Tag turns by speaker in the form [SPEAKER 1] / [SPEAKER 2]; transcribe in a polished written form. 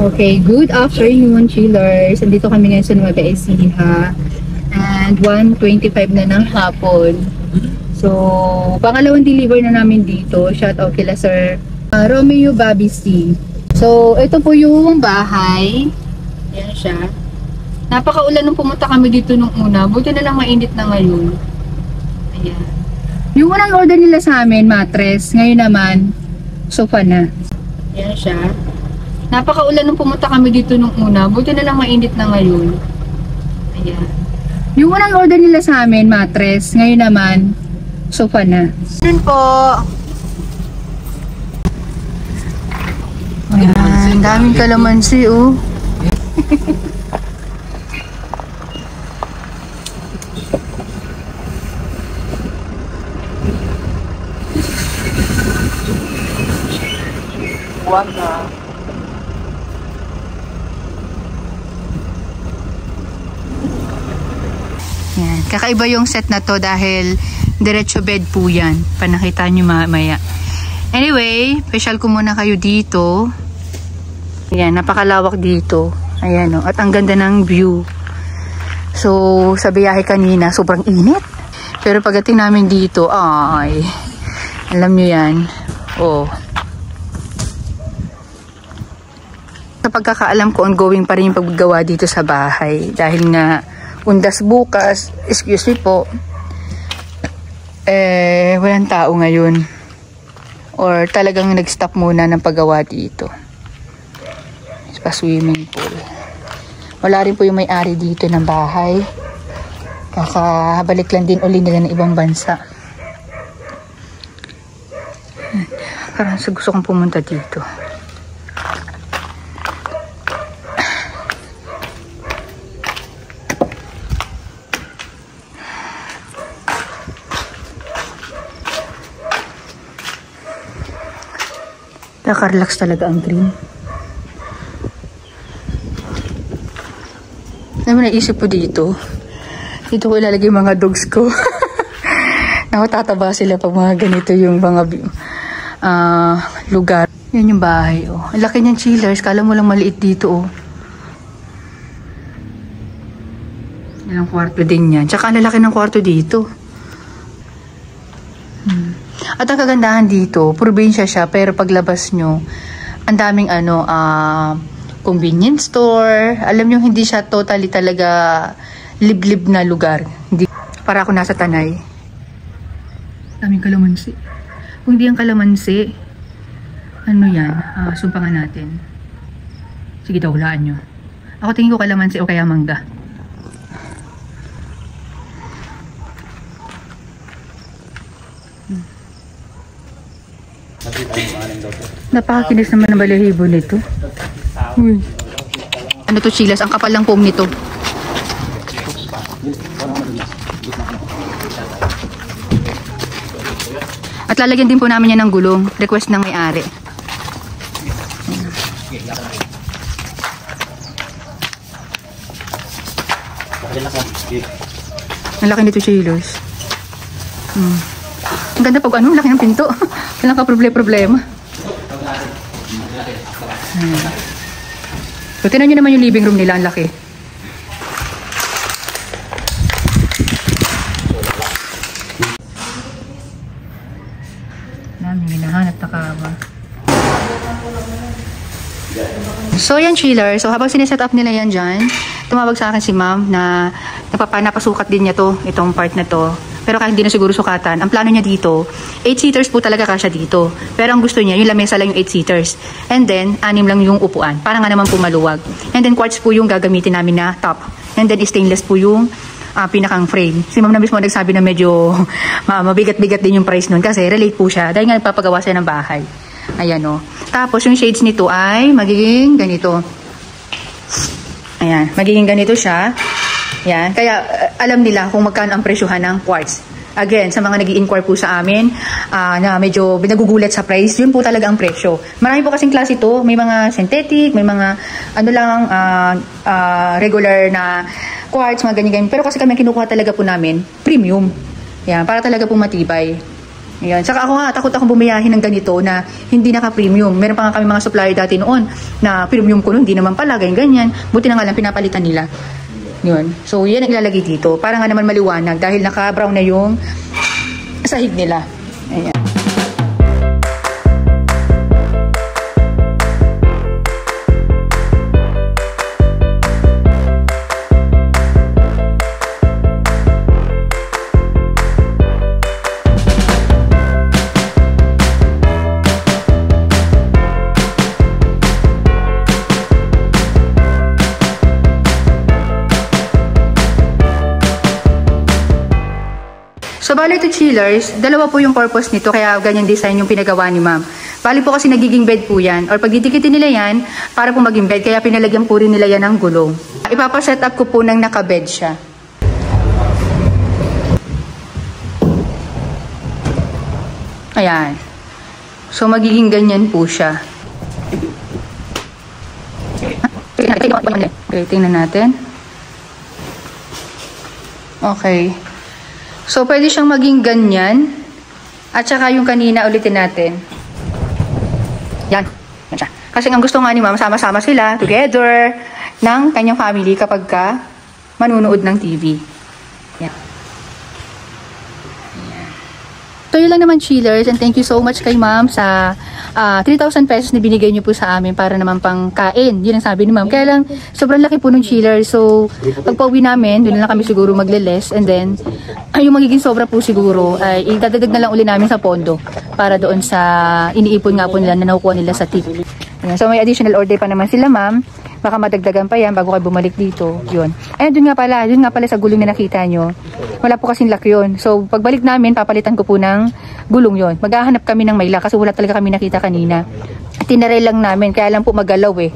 [SPEAKER 1] Okay, good afternoon, chillers. Andito kami ngayon sa Nueva Ecija. And 1:25 na ng hapon. So, pangalawang deliver na namin dito. Shout out kila Sir Romeo Babisi. So, ito po yung bahay. Ayan siya. Napakaulan nung pumunta kami dito nung una. Buti na lang mainit na ngayon. Ayan. Yung unang order nila sa amin, mattress. Ngayon naman, sofa na. Ayan siya. Napakaulan nung pumunta kami dito nung una. Buti na lang mainit na ngayon. Ayan. Yung unang order nila sa amin, mattress. Ngayon naman, sofa na. Yun po. Ayan. Daming kalamansi, oh. Wag na. Yan. Kakaiba yung set na to dahil diretso bed po yan. Panakita nyo mamaya. Anyway, special ko muna kayo dito. Ayan, napakalawak dito. Ayan o. At ang ganda ng view. So, sa biyahe kanina, sobrang init. Pero pagdating namin dito, ay, alam nyo yan. Oh. Sa pagkakaalam ko, ongoing pa rin yung paggawa dito sa bahay. Dahil nga, undas bukas, excuse me po, walang tao ngayon. Or talagang nag-stop muna ng paggawa dito. Pa swimming pool. Wala rin po yung may-ari dito ng bahay. Kakabalik lang din uli nila ng ibang bansa. Parang gusto kong pumunta dito. Naka-relax talaga ang green. Ano mo naisip po dito? Dito ko ilalagay yung mga dogs ko. Naku, tataba sila pag mga ganito yung mga lugar. Yan yung bahay, oh. Ang laki niyang chillers. Kala mo lang maliit dito, oh. Yan ang kwarto din yan. Tsaka ang lalaki ng kwarto dito. At ang kagandahan dito, probinsya siya, pero paglabas nyo, ang daming convenience store. Alam nyo, hindi siya totally talaga liblib na lugar. Hindi, para ako nasa Tanay. Daming kalamansi. Kung di ang kalamansi, ano yan? Sumpangan natin. Sige daw, hulaan nyo. Ako tingin ko kalamansi o kaya mangga. Napakakinis naman ng balahibo nito. Uy. Ano to, chilas? Ang kapal lang foam nito. At lalagyan din po namin yan ng gulong. Request ng may-ari. Ang laki nito, chilas. Ang ganda pag ano, laki ng pinto. Kailan ka problema. So, tinan nyo naman yung living room nila, ang laki. Namin hinahanap na kama. So, yan chiller. So, habang sineset up nila yan dyan, tumawag sa akin si ma'am na napasukat din niya to, itong part na to. Pero kahit hindi na siguro sukatan, ang plano niya dito, 8-seaters po talaga kasya dito. Pero ang gusto niya, yung lamesa lang yung 8-seaters. And then, 6 lang yung upuan. Para nga naman po maluwag. And then, quartz po yung gagamitin namin na top. And then, stainless po yung pinakang frame. Si ma'am na mismo nagsabi na medyo mabigat-bigat din yung price nun. Kasi relate po siya. Dahil nga nagpapagawa siya ng bahay. Ayan o. Tapos, yung shades nito ay magiging ganito. Ayan. Magiging ganito siya. Yan. Kaya alam nila kung magkano ang presyuhan ng quartz. Again, sa mga nag-i-inquire po sa amin na medyo binagugulat sa price, yun po talaga ang presyo. Marami po kasing klase ito. May mga synthetic, may mga regular na quartz, mga ganyan-ganyan. Pero kasi kami kinukuha talaga po namin premium. Yan, para talaga po matibay. Ayan. Saka ako nga, takot akong bumiyahin ng ganito na hindi naka-premium. Meron pa nga kami mga supplier dati noon na premium ko noon, hindi naman pala, ganyan. Buti na nga lang, pinapalitan nila. Yun. So, yan ang ilalagay dito. Para nga naman maliwanag dahil naka-brown na yung sahig nila. Ayan. So, bali ito chillers, dalawa po yung purpose nito, kaya ganyan design yung pinagawa ni ma'am. Bali po kasi nagiging bed po yan, or pag didikitin nila yan, para po maging bed, kaya pinalagyan po rin nila yan ng gulong. Ipapaset up ko po ng nakabed siya. Ayan. So, magiging ganyan po siya. Okay, tingnan natin. Okay. So, pwede siyang maging ganyan. At saka yung kanina ulitin natin. Yan. Yan siya. Kasi ang gusto nga ni ma'am, sama-sama sila, together, ng kanyang family kapag ka manunood ng TV. Yan. So, yun lang naman chillers, and thank you so much kay ma'am sa 3,000 pesos na binigay niyo po sa amin para naman pang kain. Yun ang sabi ni ma'am. Kaya lang, sobrang laki po nung chillers. So, pag pauwi namin, doon lang kami siguro magle-less. And then, yung magiging sobra po siguro, ay idadagdag na lang uli namin sa pondo para doon sa iniipon nga po nila na nakukuha nila sa tip. So, may additional order pa naman sila ma'am. Baka madagdagan pa yan bago kayo bumalik dito. Yun. Ayun, dun nga pala sa gulong na nakita nyo. Wala po kasing lock yun. So, pagbalik namin, papalitan ko po ng gulong yun. Maghahanap kami ng may lock kasi wala talaga kami nakita kanina. Tinaray lang namin, kaya lang po magalaw eh.